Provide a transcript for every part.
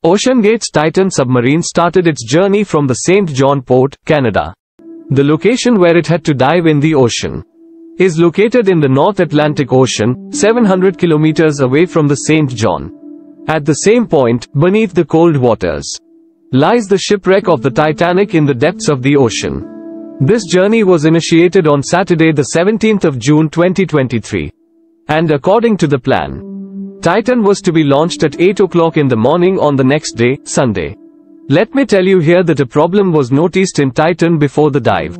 OceanGate's Titan submarine started its journey from the St. John Port, Canada. The location where it had to dive in the ocean is located in the North Atlantic Ocean, 700 kilometers away from the St. John. At the same point, beneath the cold waters, lies the shipwreck of the Titanic in the depths of the ocean. This journey was initiated on Saturday the 17th of June 2023. And according to the plan, Titan was to be launched at 8 o'clock in the morning on the next day, Sunday. Let me tell you here that a problem was noticed in Titan before the dive.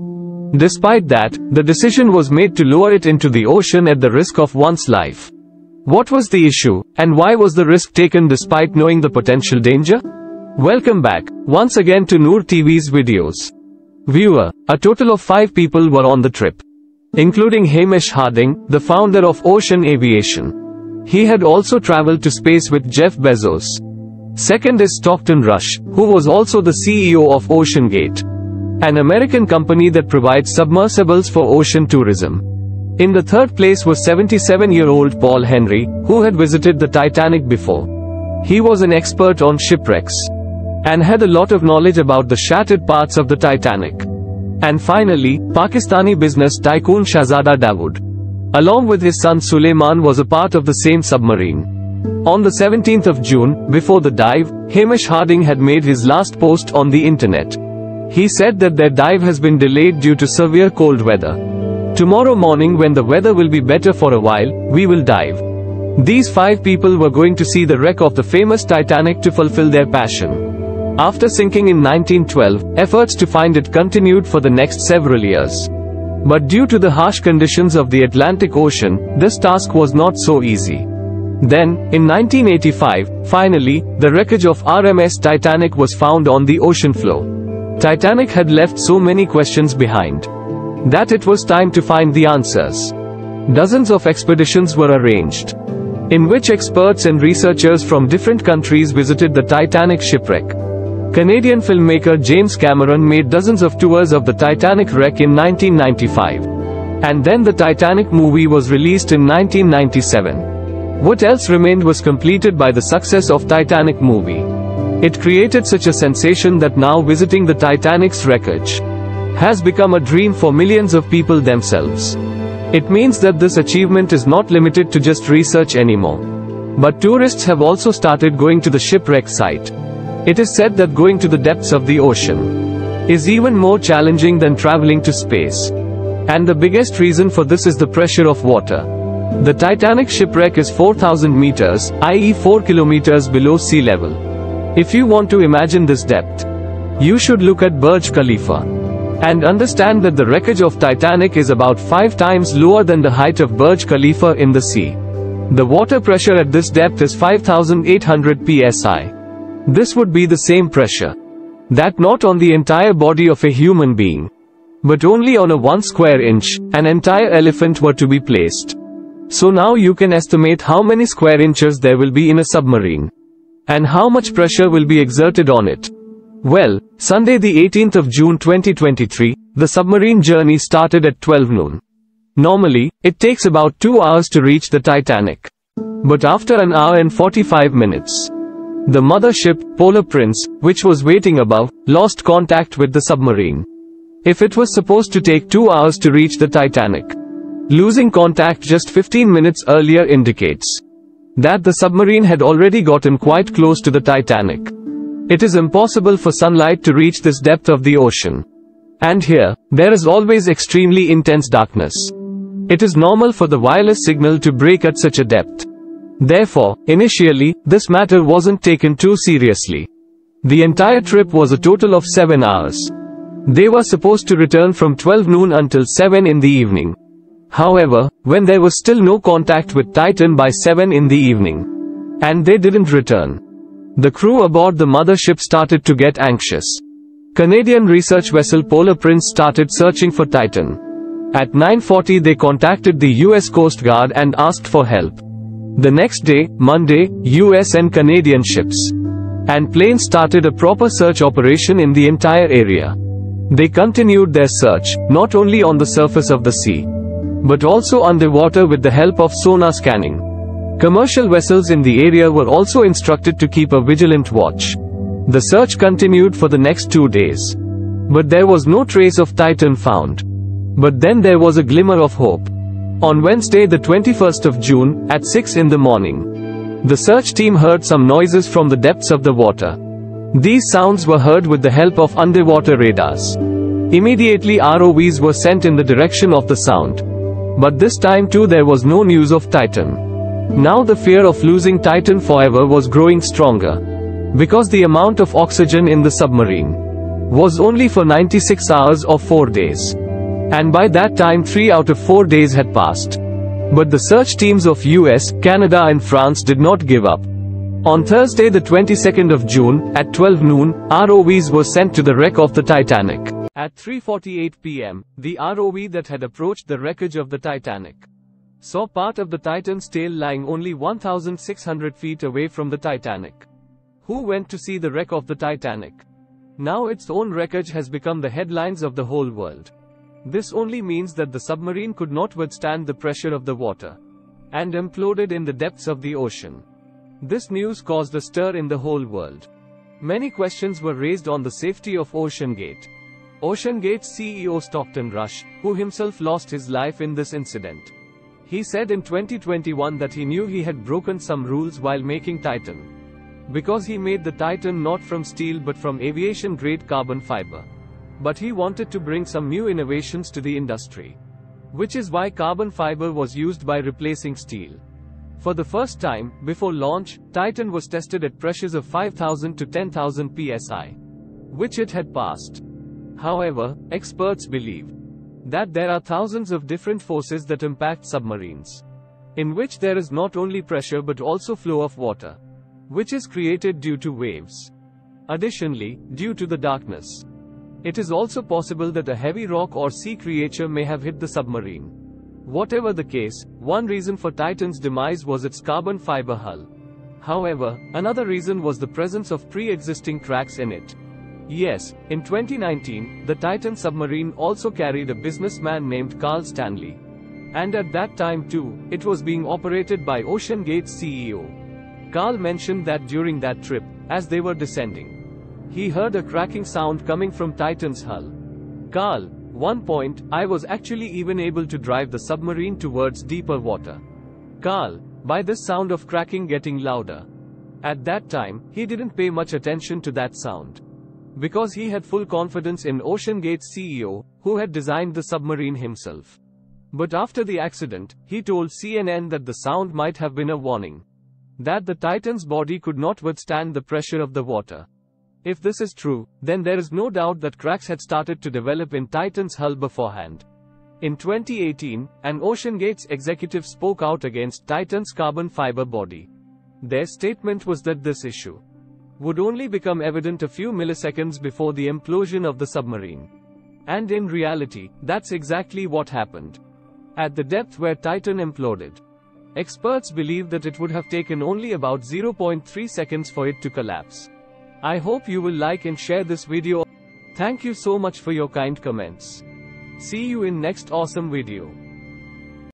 Despite that, the decision was made to lower it into the ocean at the risk of one's life. What was the issue, and why was the risk taken despite knowing the potential danger? Welcome back, once again to Noor TV's videos. Viewer, a total of 5 people were on the trip, including Hamish Harding, the founder of Ocean Aviation. He had also traveled to space with Jeff Bezos. Second is Stockton Rush, who was also the CEO of OceanGate, an American company that provides submersibles for ocean tourism. In the third place was 77-year-old Paul Henry, who had visited the Titanic before. He was an expert on shipwrecks and had a lot of knowledge about the shattered parts of the Titanic. And finally, Pakistani business tycoon Shahzada Dawood, along with his son Suleiman, was a part of the same submarine. On the 17th of June, before the dive, Hamish Harding had made his last post on the internet. He said that their dive has been delayed due to severe cold weather. Tomorrow morning, when the weather will be better for a while, we will dive. These 5 people were going to see the wreck of the famous Titanic to fulfill their passion. After sinking in 1912, efforts to find it continued for the next several years. But due to the harsh conditions of the Atlantic Ocean, this task was not so easy. Then, in 1985, finally, the wreckage of RMS Titanic was found on the ocean floor. Titanic had left so many questions behind that it was time to find the answers. Dozens of expeditions were arranged, in which experts and researchers from different countries visited the Titanic shipwreck. Canadian filmmaker James Cameron made dozens of tours of the Titanic wreck in 1995. And then the Titanic movie was released in 1997. What else remained was completed by the success of Titanic movie. It created such a sensation that now visiting the Titanic's wreckage has become a dream for millions of people themselves. It means that this achievement is not limited to just research anymore, but tourists have also started going to the shipwreck site. It is said that going to the depths of the ocean is even more challenging than traveling to space. And the biggest reason for this is the pressure of water. The Titanic shipwreck is 4,000 meters, i.e. 4 kilometers below sea level. If you want to imagine this depth, you should look at Burj Khalifa and understand that the wreckage of Titanic is about 5 times lower than the height of Burj Khalifa in the sea. The water pressure at this depth is 5,800 psi. This would be the same pressure that not on the entire body of a human being, but only on a 1 square inch, an entire elephant were to be placed. So now you can estimate how many square inches there will be in a submarine, and how much pressure will be exerted on it. Well, Sunday the 18th of June 2023, the submarine journey started at 12 noon. Normally, it takes about 2 hours to reach the Titanic. But after an hour and 45 minutes, the mothership, Polar Prince, which was waiting above, lost contact with the submarine. If it was supposed to take 2 hours to reach the Titanic, losing contact just 15 minutes earlier indicates that the submarine had already gotten quite close to the Titanic. It is impossible for sunlight to reach this depth of the ocean. And here, there is always extremely intense darkness. It is normal for the wireless signal to break at such a depth. Therefore, initially, this matter wasn't taken too seriously. The entire trip was a total of 7 hours. They were supposed to return from 12 noon until 7 in the evening. However, when there was still no contact with Titan by 7 in the evening, and they didn't return, the crew aboard the mothership started to get anxious. Canadian research vessel Polar Prince started searching for Titan. At 9:40 they contacted the US Coast Guard and asked for help. The next day, Monday, US and Canadian ships and planes started a proper search operation in the entire area. They continued their search, not only on the surface of the sea, but also underwater with the help of sonar scanning. Commercial vessels in the area were also instructed to keep a vigilant watch. The search continued for the next 2 days. But there was no trace of Titan found. But then there was a glimmer of hope. On Wednesday, the 21st of June, at 6 in the morning, the search team heard some noises from the depths of the water. These sounds were heard with the help of underwater radars. Immediately ROVs were sent in the direction of the sound. But this time too there was no news of Titan. Now the fear of losing Titan forever was growing stronger. Because the amount of oxygen in the submarine was only for 96 hours or 4 days. And by that time 3 out of 4 days had passed. But the search teams of US, Canada and France did not give up. On Thursday the 22nd of June, at 12 noon, ROVs were sent to the wreck of the Titanic. At 3:48 p.m., the ROV that had approached the wreckage of the Titanic saw part of the Titan's tail lying only 1,600 feet away from the Titanic. Who went to see the wreck of the Titanic? Now its own wreckage has become the headlines of the whole world. This only means that the submarine could not withstand the pressure of the water and imploded in the depths of the ocean. This news caused a stir in the whole world. Many questions were raised on the safety of OceanGate. OceanGate's CEO Stockton Rush, who himself lost his life in this incident. He said in 2021 that he knew he had broken some rules while making Titan. Because he made the Titan not from steel but from aviation-grade carbon fiber. But he wanted to bring some new innovations to the industry. Which is why carbon fiber was used by replacing steel. For the first time, before launch, Titan was tested at pressures of 5,000 to 10,000 psi. Which it had passed. However, experts believe that there are thousands of different forces that impact submarines, in which there is not only pressure but also flow of water, which is created due to waves. Additionally, due to the darkness, it is also possible that a heavy rock or sea creature may have hit the submarine. Whatever the case, one reason for Titan's demise was its carbon fiber hull. However, another reason was the presence of pre-existing cracks in it. Yes, in 2019, the Titan submarine also carried a businessman named Carl Stanley. And at that time too, it was being operated by OceanGate's CEO. Carl mentioned that during that trip, as they were descending, he heard a cracking sound coming from Titan's hull. Carl, one point, I was actually even able to drive the submarine towards deeper water. Carl, by this sound of cracking getting louder. At that time, he didn't pay much attention to that sound. Because he had full confidence in OceanGate's CEO, who had designed the submarine himself. But after the accident, he told CNN that the sound might have been a warning. That the Titan's body could not withstand the pressure of the water. If this is true, then there is no doubt that cracks had started to develop in Titan's hull beforehand. In 2018, an OceanGate's executive spoke out against Titan's carbon fiber body. Their statement was that this issue would only become evident a few milliseconds before the implosion of the submarine. And in reality, that's exactly what happened. At the depth where Titan imploded, experts believe that it would have taken only about 0.3 seconds for it to collapse. I hope you will like and share this video. Thank you so much for your kind comments. See you in next awesome video.